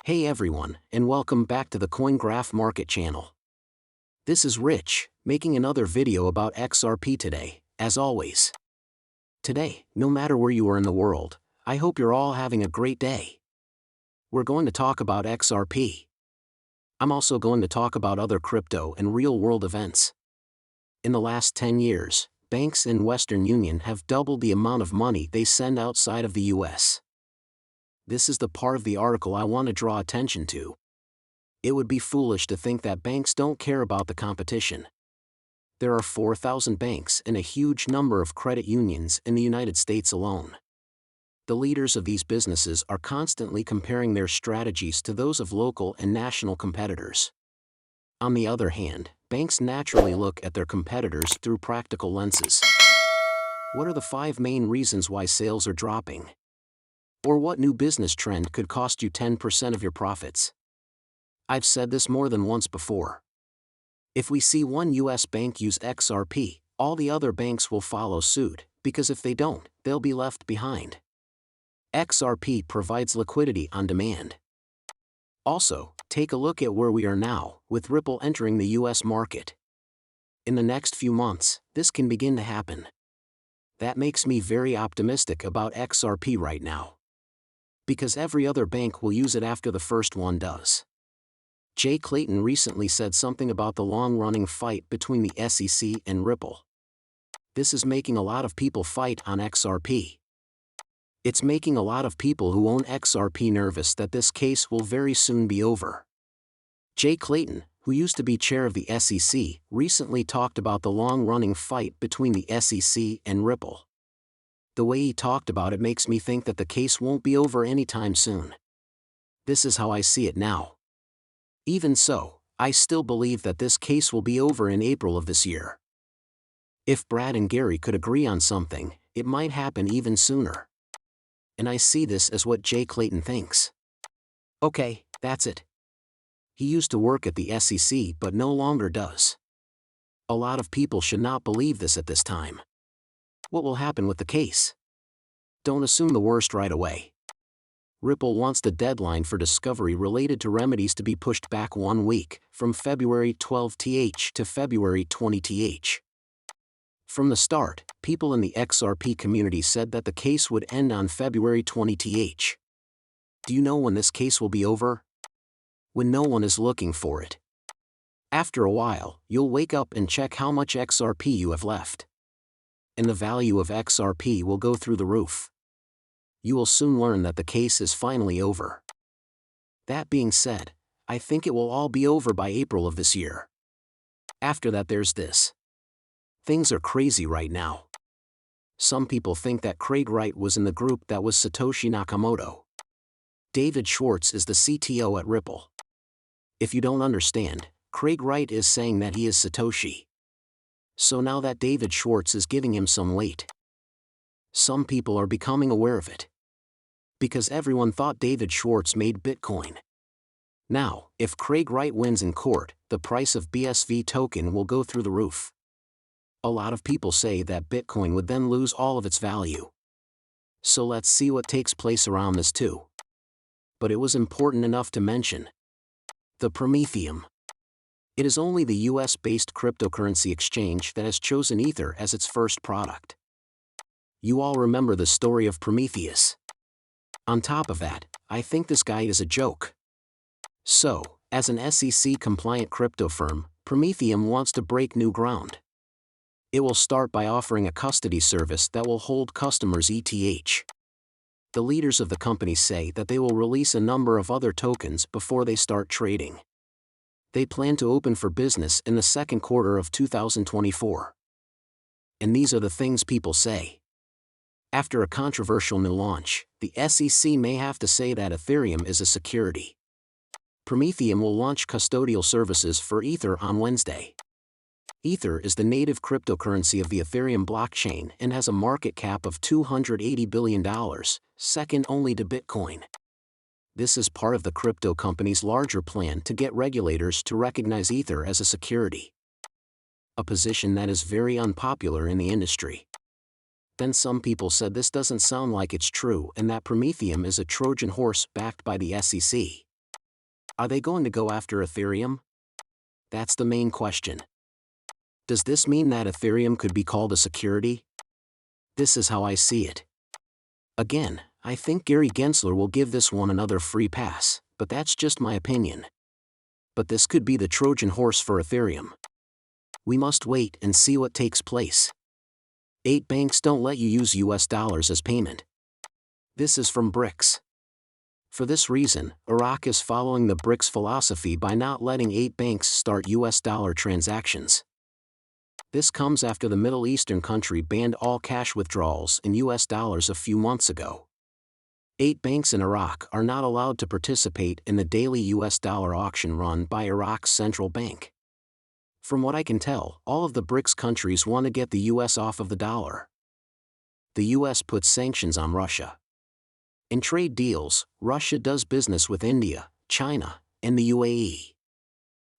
Hey everyone, and welcome back to the Coin Graph Market channel. This is Rich, making another video about XRP today, as always. Today, no matter where you are in the world, I hope you're all having a great day. We're going to talk about XRP. I'm also going to talk about other crypto and real-world events. In the last 10 years, banks in Western Union have doubled the amount of money they send outside of the US. This is the part of the article I want to draw attention to. It would be foolish to think that banks don't care about the competition. There are 4,000 banks and a huge number of credit unions in the United States alone. The leaders of these businesses are constantly comparing their strategies to those of local and national competitors. On the other hand, banks naturally look at their competitors through practical lenses. What are the 5 main reasons why sales are dropping? Or what new business trend could cost you 10% of your profits? I've said this more than once before. If we see one US bank use XRP, all the other banks will follow suit, because if they don't, they'll be left behind. XRP provides liquidity on demand. Also, take a look at where we are now, with Ripple entering the US market. In the next few months, this can begin to happen. That makes me very optimistic about XRP right now. Because every other bank will use it after the first one does. Jay Clayton recently said something about the long-running fight between the SEC and Ripple. This is making a lot of people fight on XRP. It's making a lot of people who own XRP nervous that this case will very soon be over. Jay Clayton, who used to be chair of the SEC, recently talked about the long-running fight between the SEC and Ripple. The way he talked about it makes me think that the case won't be over anytime soon. This is how I see it now. Even so, I still believe that this case will be over in April of this year. If Brad and Gary could agree on something, it might happen even sooner. And I see this as what Jay Clayton thinks. Okay, that's it. He used to work at the SEC but no longer does. A lot of people should not believe this at this time. What will happen with the case? Don't assume the worst right away. Ripple wants the deadline for discovery related to remedies to be pushed back 1 week, from February 12th to February 20th. From the start, people in the XRP community said that the case would end on February 20th. Do you know when this case will be over? When no one is looking for it. After a while, you'll wake up and check how much XRP you have left. And the value of XRP will go through the roof. You will soon learn that the case is finally over. That being said, I think it will all be over by April of this year. After that there's this. Things are crazy right now. Some people think that Craig Wright was in the group that was Satoshi Nakamoto. David Schwartz is the CTO at Ripple. If you don't understand, Craig Wright is saying that he is Satoshi. So now that David Schwartz is giving him some weight. Some people are becoming aware of it. Because everyone thought David Schwartz made Bitcoin. Now, if Craig Wright wins in court, the price of BSV token will go through the roof. A lot of people say that Bitcoin would then lose all of its value. So let's see what takes place around this too. But it was important enough to mention. The Prometheum. It is only the US-based cryptocurrency exchange that has chosen Ether as its first product. You all remember the story of Prometheus. On top of that, I think this guy is a joke. So, as an SEC-compliant crypto firm, Prometheum wants to break new ground. It will start by offering a custody service that will hold customers' ETH. The leaders of the company say that they will release a number of other tokens before they start trading. They plan to open for business in the second quarter of 2024. And these are the things people say. After a controversial new launch, the SEC may have to say that Ethereum is a security. Prometheum will launch custodial services for Ether on Wednesday. Ether is the native cryptocurrency of the Ethereum blockchain and has a market cap of $280 billion, second only to Bitcoin. This is part of the crypto company's larger plan to get regulators to recognize Ether as a security. A position that is very unpopular in the industry. Then some people said this doesn't sound like it's true and that Prometheum is a Trojan horse backed by the SEC. Are they going to go after Ethereum? That's the main question. Does this mean that Ethereum could be called a security? This is how I see it. Again, I think Gary Gensler will give this one another free pass, but that's just my opinion. But this could be the Trojan horse for Ethereum. We must wait and see what takes place. 8 banks don't let you use US dollars as payment. This is from BRICS. For this reason, Iraq is following the BRICS philosophy by not letting 8 banks start US dollar transactions. This comes after the Middle Eastern country banned all cash withdrawals in US dollars a few months ago. 8 banks in Iraq are not allowed to participate in the daily US dollar auction run by Iraq's central bank. From what I can tell, all of the BRICS countries want to get the US off of the dollar. The US puts sanctions on Russia. In trade deals, Russia does business with India, China, and the UAE.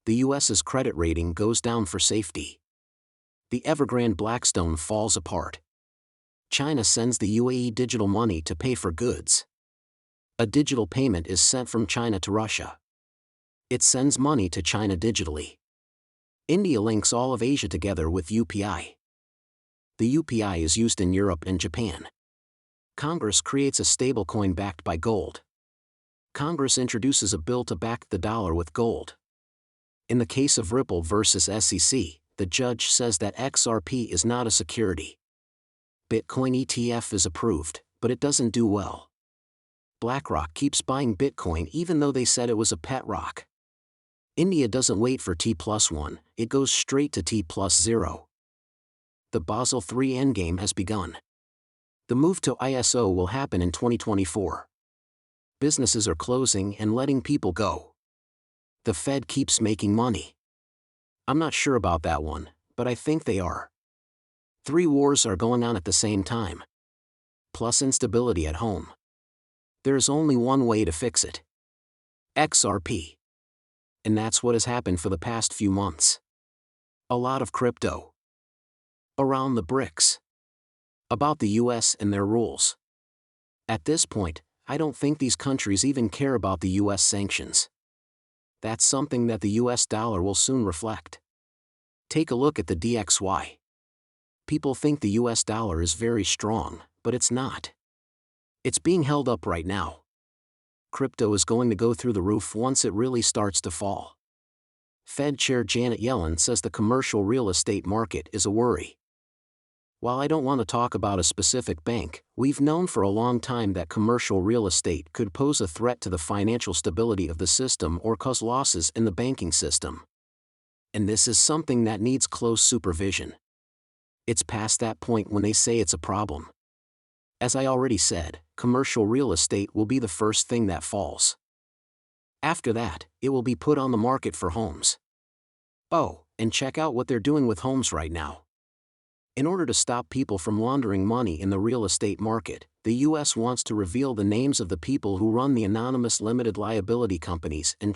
The US's credit rating goes down for safety. The Evergrande Blackstone falls apart. China sends the UAE digital money to pay for goods. A digital payment is sent from China to Russia. It sends money to China digitally. India links all of Asia together with UPI. The UPI is used in Europe and Japan. Congress creates a stablecoin backed by gold. Congress introduces a bill to back the dollar with gold. In the case of Ripple versus SEC, the judge says that XRP is not a security. Bitcoin ETF is approved, but it doesn't do well. BlackRock keeps buying Bitcoin even though they said it was a pet rock. India doesn't wait for T+1, it goes straight to T+0. The Basel III endgame has begun. The move to ISO will happen in 2024. Businesses are closing and letting people go. The Fed keeps making money. I'm not sure about that one, but I think they are. 3 wars are going on at the same time. Plus instability at home. There's only one way to fix it. XRP. And that's what has happened for the past few months. A lot of crypto. Around the BRICS. About the US and their rules. At this point, I don't think these countries even care about the US sanctions. That's something that the US dollar will soon reflect. Take a look at the DXY. People think the US dollar is very strong, but it's not. It's being held up right now. Crypto is going to go through the roof once it really starts to fall. Fed Chair Janet Yellen says the commercial real estate market is a worry. While I don't want to talk about a specific bank, we've known for a long time that commercial real estate could pose a threat to the financial stability of the system or cause losses in the banking system. And this is something that needs close supervision. It's past that point when they say it's a problem. As I already said, commercial real estate will be the first thing that falls. After that, it will be put on the market for homes. Oh, and check out what they're doing with homes right now. In order to stop people from laundering money in the real estate market, the US wants to reveal the names of the people who run the anonymous limited liability companies and